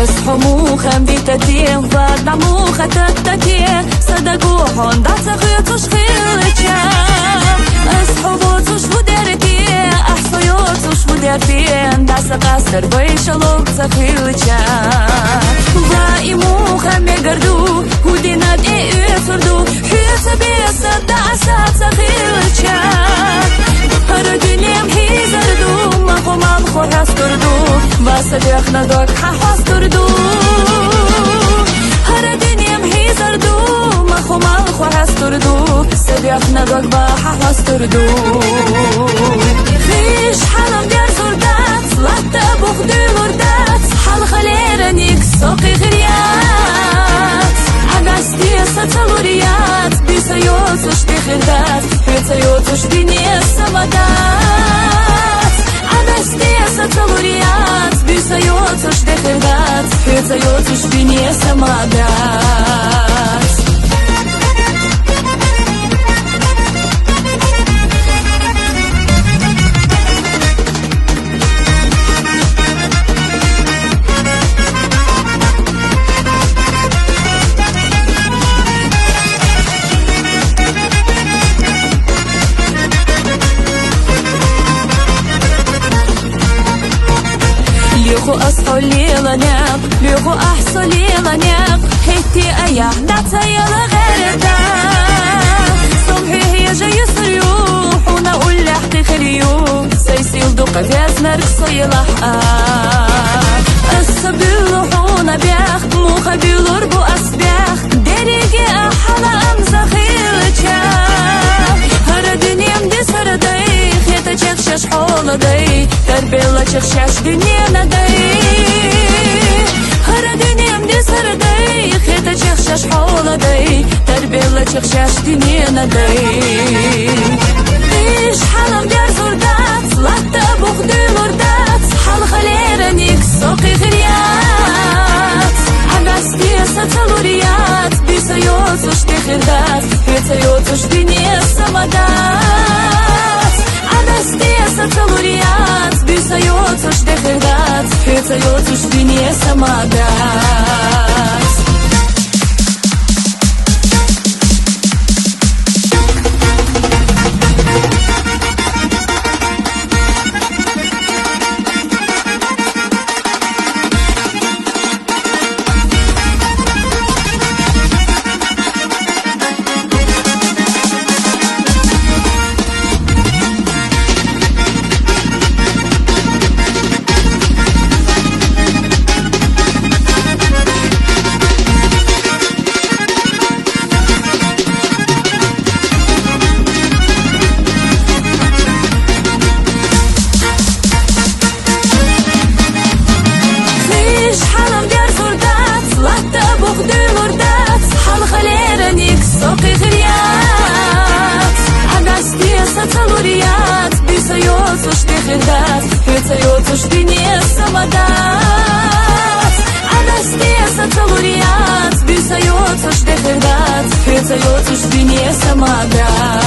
اصحو موخم ديتتيه وضع موخة تتتيه صدقوحون دا تخيطوش خيلتشا اصحو بوتوش ودرتيه احصو يوتوش ودرتيه دا سقاستر بيشلوك تخيلتشا ضائي موخم يقردو ودينات ايه سردو حيث بيسر دا تخيلتشا هردنيم هي زردو مخو مالخو هستردو باسديخنا دوك حاستردو هردنيم هي زردو مخو مالخو هستردو سديخنا دوك بحاستردو فيش حلم دير زردات لطا بخدي لردات حال خليرنيك سوقي غريات عقاستي ستلوريات بيسيوتوش دي خردات بيسيوتوش ديني السمدات عقاستي ستلوريات بيسيوتوش دي خردات بيسيوتوش ديني السمدات ليخو أصحو ليلانيق ليخو أحصو ليلانيق هيتي أياه داتا يلا غيرتا صبحي هي جاي سريوح ونقول لحتي خريوح سيسيل دوقة فياز مرقصو يلحقا السبيل حونا بيخ موخا بيلور بو أسبيخ ديريجي أحلا أمزا خيلتشا هردني أمدي سردي خيتا تشخشش حولا دي تربيلا تشخشش دنيانا دي هردني أمدي سردي خيتا تشخشش حولا دي تربيلا تشخشش دنيانا دي إيش حلم دير زردات لطا بخدي لردات حال خليرنيك سوقي غريات عقاستي ستلوريات بيسيوتوش دي خردات بيسيوتوش ديني السمدات عقاستي ستلوريات بيسيوتوش دي خردات بيسيوتوش ديني السمدات سوقي غريات عقاستي ستلوريات بيسيوتوش دي خردات بيسيوتوش ديني السمدات عقاستي ستلوريات بيسيوتوش دي خردات بيسيوتوش ديني السمدات